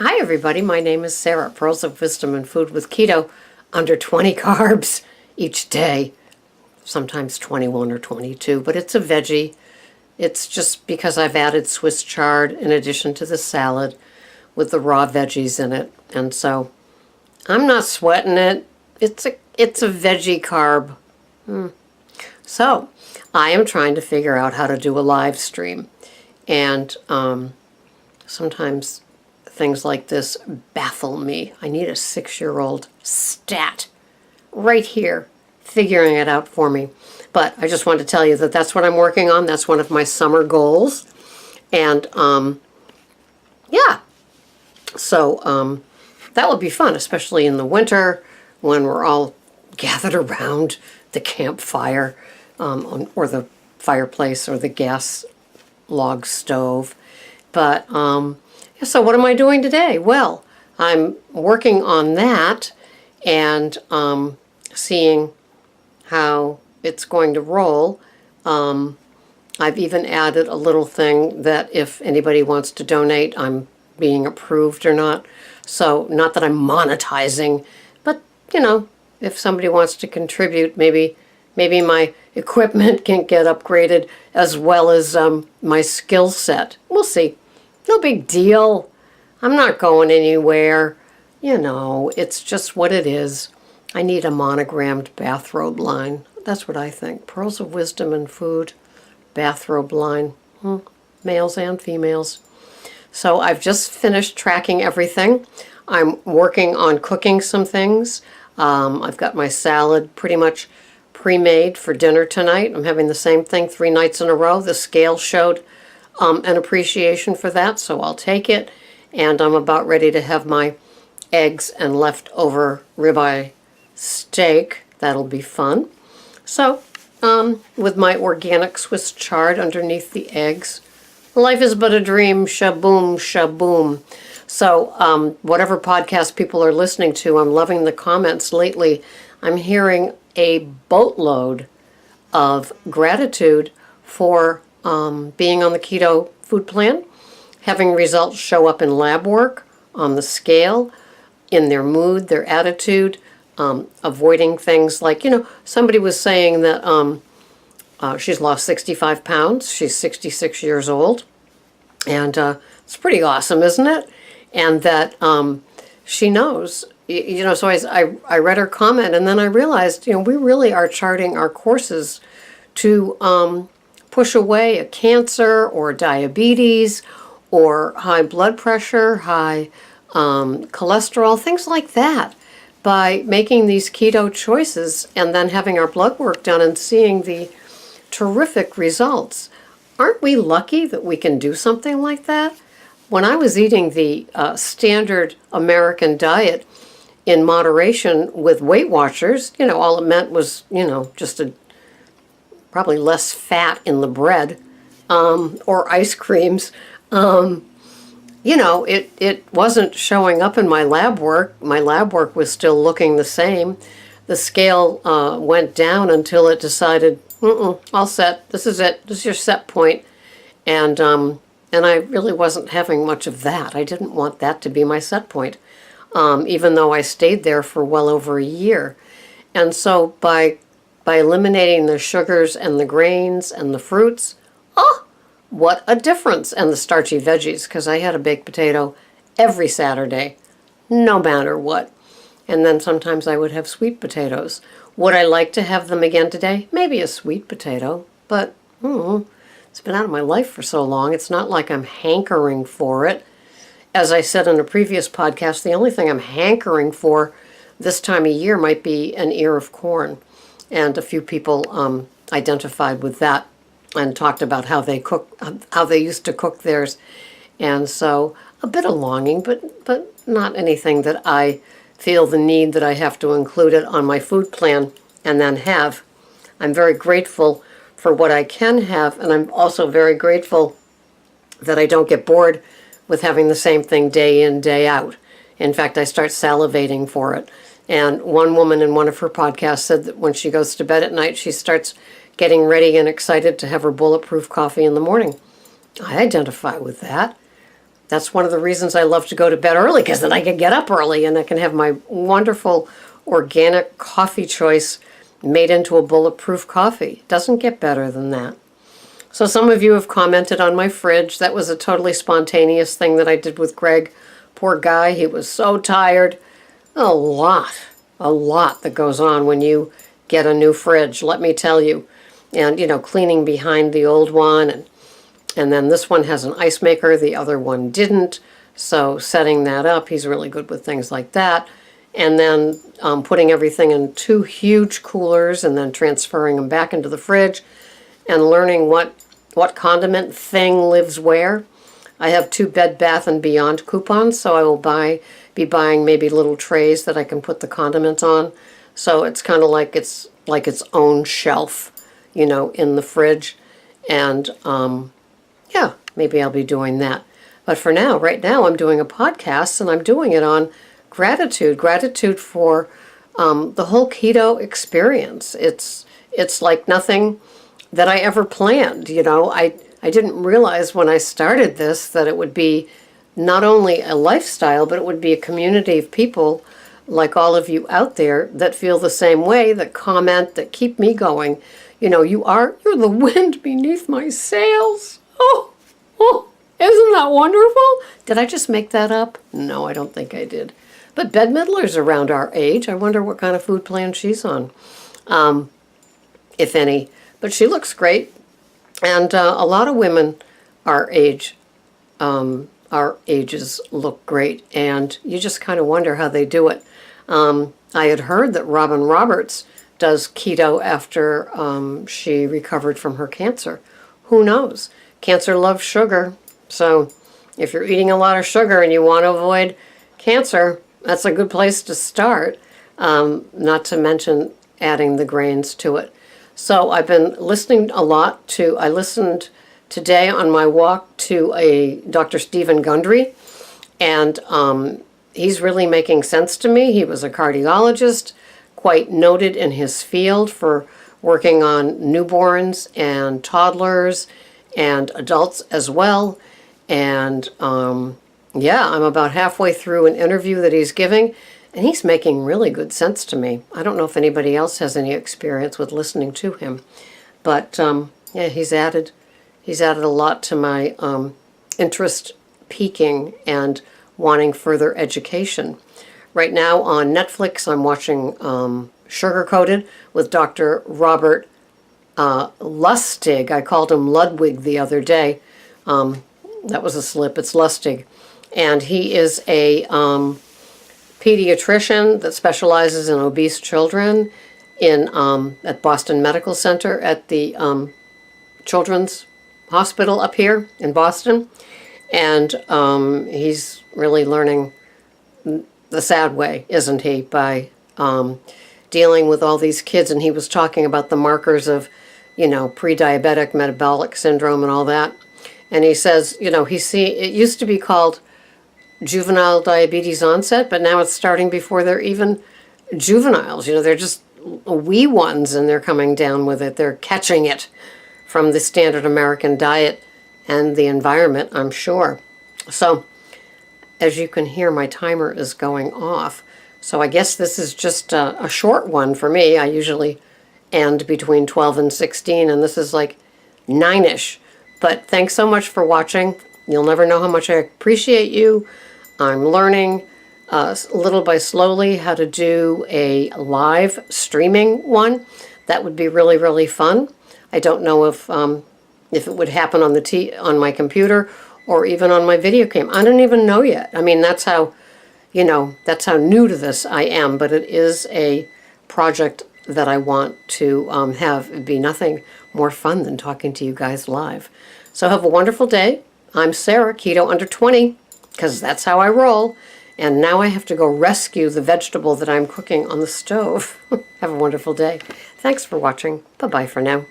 Hi everybody, my name is Sarah, Pearls of Wisdom and Food with Keto, under 20 carbs each day, sometimes 21 or 22, but it's a veggie. It's just because I've added Swiss chard in addition to the salad with the raw veggies in it, and so I'm not sweating it. It's a veggie carb. So I am trying to figure out how to do a live stream, and sometimes things like this baffle me. I need a 6-year-old stat right here figuring it out for me. But I just wanted to tell you that that's what I'm working on. That's one of my summer goals. And yeah, so that would be fun, especially in the winter when we're all gathered around the campfire or the fireplace or the gas log stove. But so what am I doing today? Well, I'm working on that and seeing how it's going to roll. I've even added a little thing that if anybody wants to donate, I'm being approved or not. So not that I'm monetizing, but if somebody wants to contribute, maybe my equipment can get upgraded as well as my skill set. We'll see. No big deal. I'm not going anywhere. It's just what it is. I need a monogrammed bathrobe line. That's what I think. Pearls of Wisdom and Food, bathrobe line. Males and females. So I've just finished tracking everything. I'm working on cooking some things. I've got my salad pretty much pre-made for dinner tonight. I'm having the same thing 3 nights in a row. The scale showed an appreciation for that, so I'll take it. And I'm about ready to have my eggs and leftover ribeye steak. That'll be fun. So, with my organic Swiss chard underneath the eggs. Life is but a dream, shaboom, shaboom. So, whatever podcast people are listening to, I'm loving the comments lately. I'm hearing a boatload of gratitude for being on the keto food plan, having results show up in lab work, on the scale, in their mood, their attitude, avoiding things like, somebody was saying that she's lost 65 pounds. She's 66 years old. And it's pretty awesome, isn't it? And that she knows, so I read her comment and then I realized, we really are charting our courses to push away a cancer or diabetes or high blood pressure, high cholesterol, things like that, by making these keto choices and then having our blood work done and seeing the terrific results. Aren't we lucky that we can do something like that? When I was eating the standard American diet in moderation with Weight Watchers, all it meant was, just probably less fat in the bread or ice creams. It wasn't showing up in my lab work. My lab work was still looking the same. The scale went down until it decided, all set. This is it. This is your set point. And I really wasn't having much of that. I didn't want that to be my set point, even though I stayed there for well over a year. And so by eliminating the sugars and the grains and the fruits, what a difference. And the starchy veggies, because I had a baked potato every Saturday, no matter what. And then sometimes I would have sweet potatoes. Would I like to have them again today? Maybe a sweet potato, but it's been out of my life for so long. It's not like I'm hankering for it. As I said in a previous podcast, the only thing I'm hankering for this time of year might be an ear of corn. And a few people identified with that and talked about how they used to cook theirs. And so a bit of longing, but not anything that I feel the need that I have to include it on my food plan and then have. I'm very grateful for what I can have, and I'm also very grateful that I don't get bored with having the same thing day in, day out. In fact, I start salivating for it. And one woman in one of her podcasts said that when she goes to bed at night, she starts getting ready and excited to have her Bulletproof coffee in the morning. I identify with that. That's one of the reasons I love to go to bed early, because then I can get up early and I can have my wonderful organic coffee choice made into a bulletproof coffee. Doesn't get better than that. So some of you have commented on my fridge. That was a totally spontaneous thing that I did with Greg. Poor guy, he was so tired. A lot that goes on when you get a new fridge, let me tell you. And, cleaning behind the old one. And then this one has an ice maker, the other one didn't. So setting that up, he's really good with things like that. And then putting everything in 2 huge coolers and then transferring them back into the fridge and learning what condiment thing lives where. I have 2 Bed Bath & Beyond coupons, so I will be buying maybe little trays that I can put the condiments on. So it's kind of like it's own shelf, in the fridge. And yeah, maybe I'll be doing that. But for now, right now, I'm doing a podcast, and I'm doing it on gratitude for the whole keto experience. It's like nothing that I ever planned. I didn't realize when I started this that it would be not only a lifestyle, but it would be a community of people like all of you out there that feel the same way, that comment, that keep me going. You're the wind beneath my sails. Oh, isn't that wonderful? Did I just make that up? No, I don't think I did. But Bette Midler's around our age. I wonder what kind of food plan she's on, if any. But she looks great. And a lot of women our ages look great. And you just kind of wonder how they do it. I had heard that Robin Roberts does keto after she recovered from her cancer. Who knows? Cancer loves sugar. So if you're eating a lot of sugar and you want to avoid cancer, that's a good place to start. Not to mention adding the grains to it. So I've been listening a lot I listened today on my walk to a Dr. Stephen Gundry, and he's really making sense to me. He was a cardiologist, quite noted in his field for working on newborns and toddlers and adults as well. And yeah, I'm about halfway through an interview that he's giving, and he's making really good sense to me. I don't know if anybody else has any experience with listening to him, but yeah, he's added a lot to my interest peaking and wanting further education. Right now on Netflix, I'm watching Sugar Coated with Dr. Robert Lustig. I called him Ludwig the other day. That was a slip. It's Lustig. And he is a pediatrician that specializes in obese children at Boston Medical Center at the Children's Hospital up here in Boston. And he's really learning the sad way, isn't he, by dealing with all these kids. And he was talking about the markers of, pre-diabetic metabolic syndrome and all that. And he says, it used to be called juvenile diabetes onset, but now it's starting before they're even juveniles. They're just wee ones, and they're coming down with it. They're catching it from the standard American diet and the environment, I'm sure. So, as you can hear, my timer is going off. So I guess this is just a short one for me. I usually end between 12 and 16, and this is like 9-ish. But thanks so much for watching. You'll never know how much I appreciate you. I'm learning little by slowly how to do a live streaming one. That would be really, really fun. I don't know if it would happen on my computer or even on my video cam. I don't even know yet. I mean, that's how new to this I am. But it is a project that I want to have. It'd be nothing more fun than talking to you guys live. So have a wonderful day. I'm Sarah, Keto Under 20, because that's how I roll. And now I have to go rescue the vegetable that I'm cooking on the stove. Have a wonderful day. Thanks for watching. Bye-bye for now.